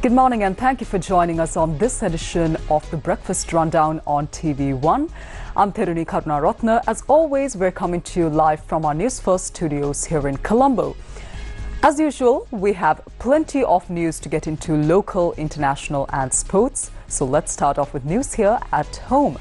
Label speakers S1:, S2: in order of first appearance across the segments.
S1: Good morning and thank you for joining us on this edition of the Breakfast Rundown on TV1. I'm Therunee Karunaratne. As always, we're coming to you live from our Newsfirst studios here in Colombo. As usual, we have plenty of news to get into, local, international and sports. So let's start off with news here at home.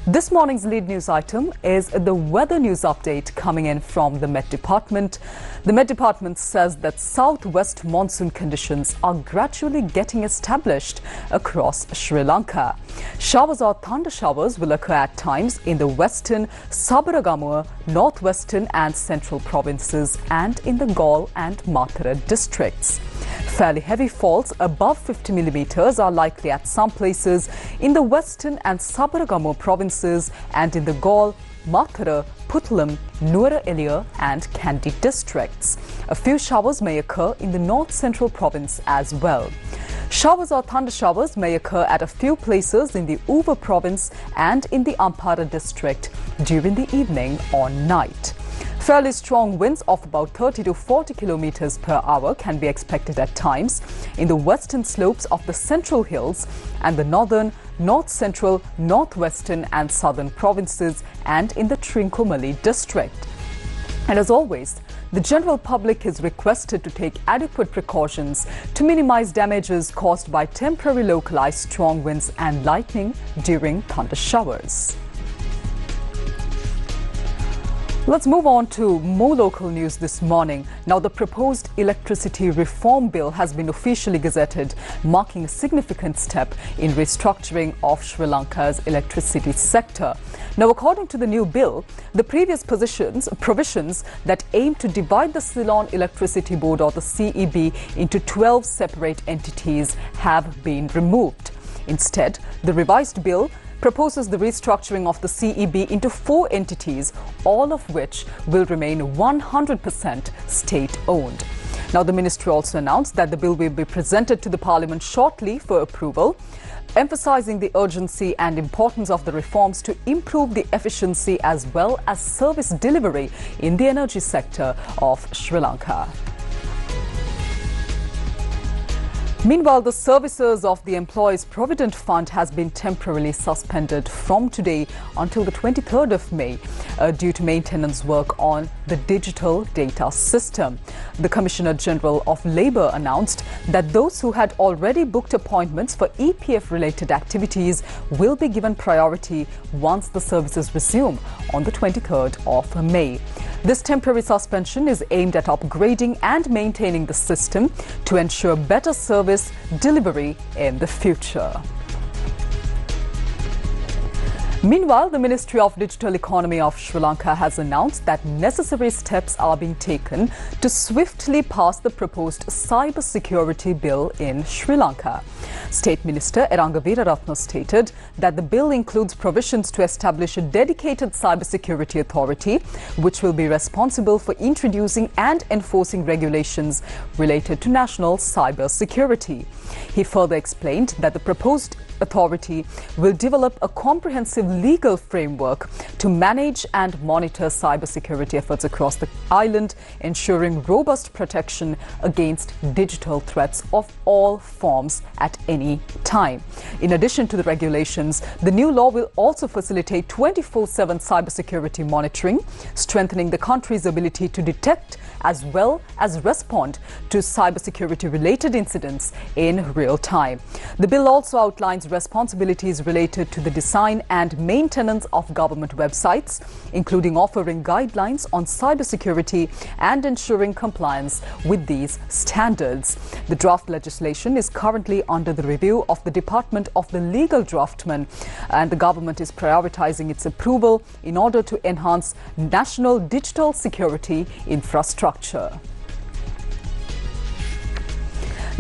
S1: This morning's lead news item is the weather news update coming in from the Met Department. The Met Department says that southwest monsoon conditions are gradually getting established across Sri Lanka. Showers or thunder showers will occur at times in the western, Sabaragamuwa, northwestern and central provinces and in the Galle and Mathura districts. Fairly heavy falls above 50 millimeters are likely at some places in the western and Sabaragamuwa provinces and in the Galle, Mathura, Puttalam, Nuwara Eliya and Kandy districts. A few showers may occur in the north-central province as well. Showers or thunder showers may occur at a few places in the Uva province and in the Ampara district during the evening or night. Fairly strong winds of about 30 to 40 kilometers per hour can be expected at times in the western slopes of the central hills and the northern, north-central, northwestern and southern provinces and in the Trincomalee district. And as always, the general public is requested to take adequate precautions to minimize damages caused by temporary localized strong winds and lightning during thunder showers. Let's move on to more local news this morning. Now, the proposed electricity reform bill has been officially gazetted, marking a significant step in restructuring of Sri Lanka's electricity sector. Now, according to the new bill, the previous provisions that aim to divide the Ceylon Electricity Board or the CEB into 12 separate entities have been removed. Instead, the revised bill proposes the restructuring of the CEB into 4 entities, all of which will remain 100% state-owned. Now, the ministry also announced that the bill will be presented to the Parliament shortly for approval, emphasizing the urgency and importance of the reforms to improve the efficiency as well as service delivery in the energy sector of Sri Lanka. Meanwhile, the services of the Employees Provident Fund has been temporarily suspended from today until the 23rd of May due to maintenance work on the digital data system. The Commissioner General of Labour announced that those who had already booked appointments for EPF-related activities will be given priority once the services resume on the 23rd of May. This temporary suspension is aimed at upgrading and maintaining the system to ensure better service delivery in the future. Meanwhile, the Ministry of Digital Economy of Sri Lanka has announced that necessary steps are being taken to swiftly pass the proposed cyber security bill in Sri Lanka. State Minister Eranga Weeraratne stated that the bill includes provisions to establish a dedicated cybersecurity authority which will be responsible for introducing and enforcing regulations related to national cyber security. He further explained that the proposed authority will develop a comprehensive legal framework to manage and monitor cybersecurity efforts across the island, ensuring robust protection against digital threats of all forms at any time. In addition to the regulations, the new law will also facilitate 24/7 cybersecurity monitoring, strengthening the country's ability to detect as well as respond to cybersecurity-related incidents in real time. The bill also outlines responsibilities related to the design and maintenance of government websites, including offering guidelines on cybersecurity and ensuring compliance with these standards. The draft legislation is currently under the review of the Department of the Legal Draftsman, and the government is prioritizing its approval in order to enhance national digital security infrastructure.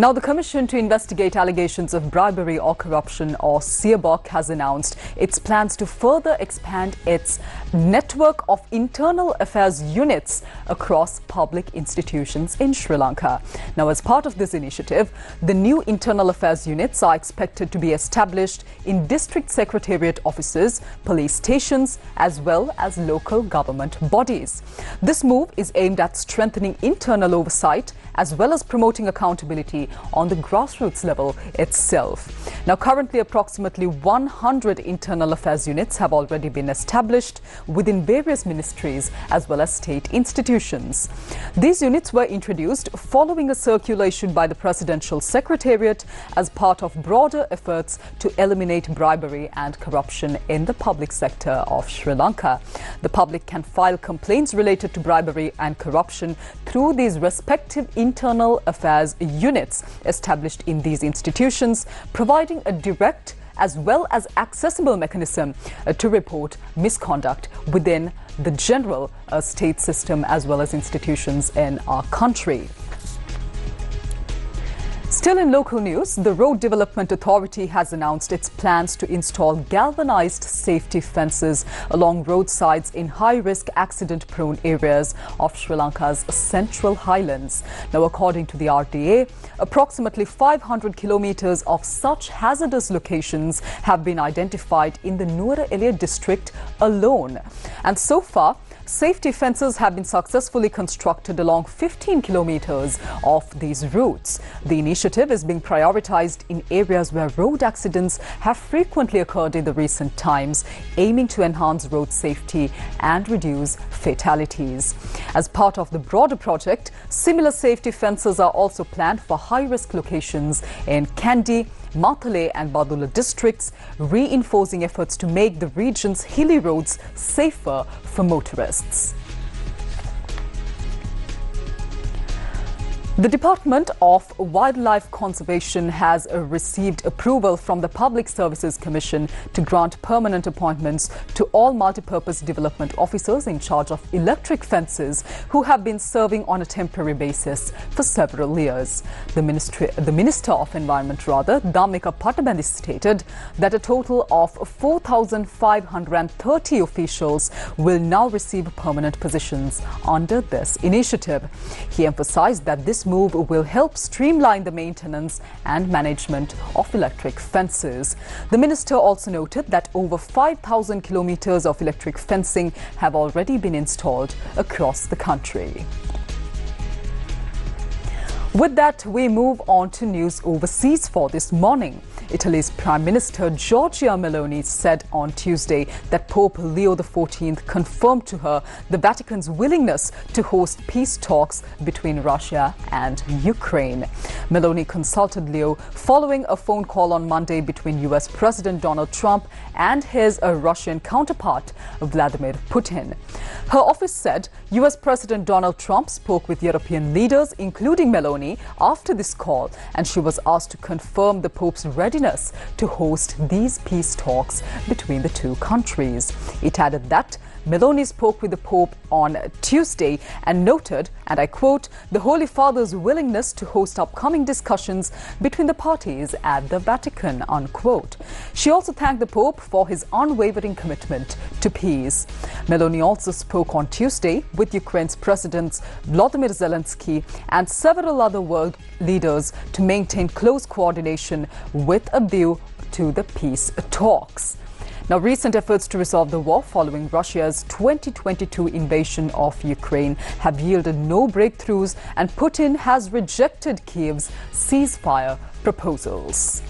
S1: Now, the Commission to Investigate Allegations of Bribery or Corruption, or CIABOC, has announced its plans to further expand its network of internal affairs units across public institutions in Sri Lanka. Now, as part of this initiative, the new internal affairs units are expected to be established in district secretariat offices, police stations, as well as local government bodies. This move is aimed at strengthening internal oversight as well as promoting accountability be on the grassroots level itself. Now, currently approximately 100 internal affairs units have already been established within various ministries as well as state institutions. These units were introduced following a circulation by the Presidential Secretariat as part of broader efforts to eliminate bribery and corruption in the public sector of Sri Lanka. The public can file complaints related to bribery and corruption through these respective internal affairs units established in these institutions, providing a direct as well as accessible mechanism to report misconduct within the general state system as well as institutions in our country. Still in local news, the Road Development Authority has announced its plans to install galvanized safety fences along roadsides in high-risk accident-prone areas of Sri Lanka's Central Highlands. Now, according to the RDA, approximately 500 kilometers of such hazardous locations have been identified in the Nuwara Eliya district alone. And so far, safety fences have been successfully constructed along 15 kilometers of these routes. The initiative is being prioritized in areas where road accidents have frequently occurred in the recent times, aiming to enhance road safety and reduce fatalities. As part of the broader project, similar safety fences are also planned for high-risk locations in Kandy, Matale and Badula districts, reinforcing efforts to make the region's hilly roads safer for motorists. The Department of Wildlife Conservation has received approval from the Public Services Commission to grant permanent appointments to all multipurpose development officers in charge of electric fences who have been serving on a temporary basis for several years. The Minister of Environment, Dhammika Pattabandi, stated that a total of 4,530 officials will now receive permanent positions under this initiative. He emphasized that this move will help streamline the maintenance and management of electric fences. The minister also noted that over 5,000 kilometers of electric fencing have already been installed across the country. With that, we move on to news overseas for this morning. Italy's Prime Minister Giorgia Meloni said on Tuesday that Pope Leo XIV confirmed to her the Vatican's willingness to host peace talks between Russia and Ukraine. Meloni consulted Leo following a phone call on Monday between US President Donald Trump and his Russian counterpart, Vladimir Putin. Her office said US President Donald Trump spoke with European leaders, including Meloni, after this call, and she was asked to confirm the Pope's readiness to host these peace talks between the two countries. It added that Meloni spoke with the Pope on Tuesday and noted, and I quote, the Holy Father's willingness to host upcoming discussions between the parties at the Vatican, unquote. She also thanked the Pope for his unwavering commitment to peace. Meloni also spoke on Tuesday with Ukraine's President Volodymyr Zelensky and several other world leaders to maintain close coordination with a view to the peace talks. Now, recent efforts to resolve the war following Russia's 2022 invasion of Ukraine have yielded no breakthroughs, and Putin has rejected Kiev's ceasefire proposals.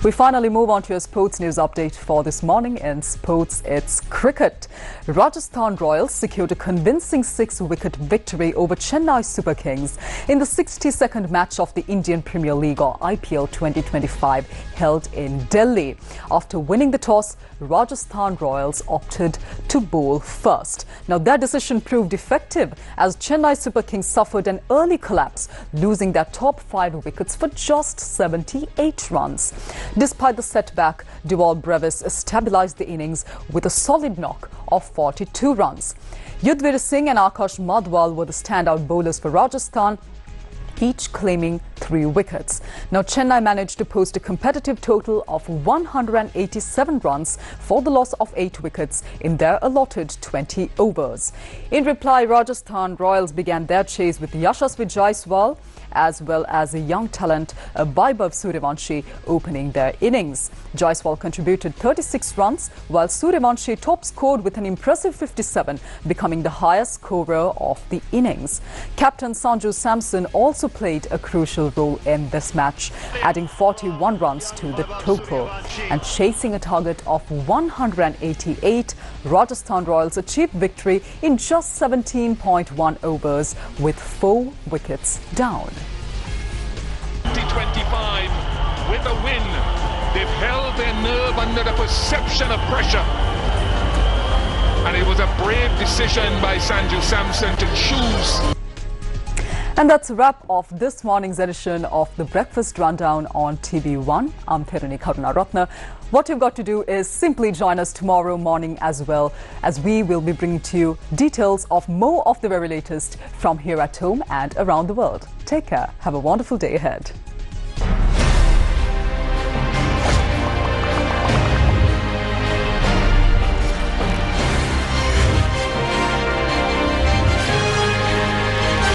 S1: We finally move on to a sports news update for this morning. In sports, it's cricket. Rajasthan Royals secured a convincing 6-wicket victory over Chennai Super Kings in the 62nd match of the Indian Premier League or IPL 2025 held in Delhi. After winning the toss, Rajasthan Royals opted to bowl first. Now, their decision proved effective as Chennai Super Kings suffered an early collapse, losing their top 5 wickets for just 78 runs. Despite the setback, Dewald Brevis stabilised the innings with a solid knock of 42 runs. Yudhvir Singh and Akash Madhwal were the standout bowlers for Rajasthan, each claiming 3 wickets. Now, Chennai managed to post a competitive total of 187 runs for the loss of 8 wickets in their allotted 20 overs. In reply, Rajasthan Royals began their chase with Yashasvi Jaiswal as well as a young talent Vaibhav Suryavanshi opening their innings. Jaiswal contributed 36 runs while Suryavanshi top scored with an impressive 57, becoming the highest scorer of the innings. Captain Sanju Samson also played a crucial role in this match, adding 41 runs to the total. And chasing a target of 188, Rajasthan Royals achieved victory in just 17.1 overs with 4 wickets down.
S2: 2025 with a win. They've held their nerve under the perception of pressure. And it was a brave decision by Sanju Samson to choose.
S1: And that's a wrap of this morning's edition of the Breakfast Rundown on TV1. I'm Therunee Karunaratne. What you've got to do is simply join us tomorrow morning as well, as we will be bringing to you details of more of the very latest from here at home and around the world. Take care. Have a wonderful day ahead.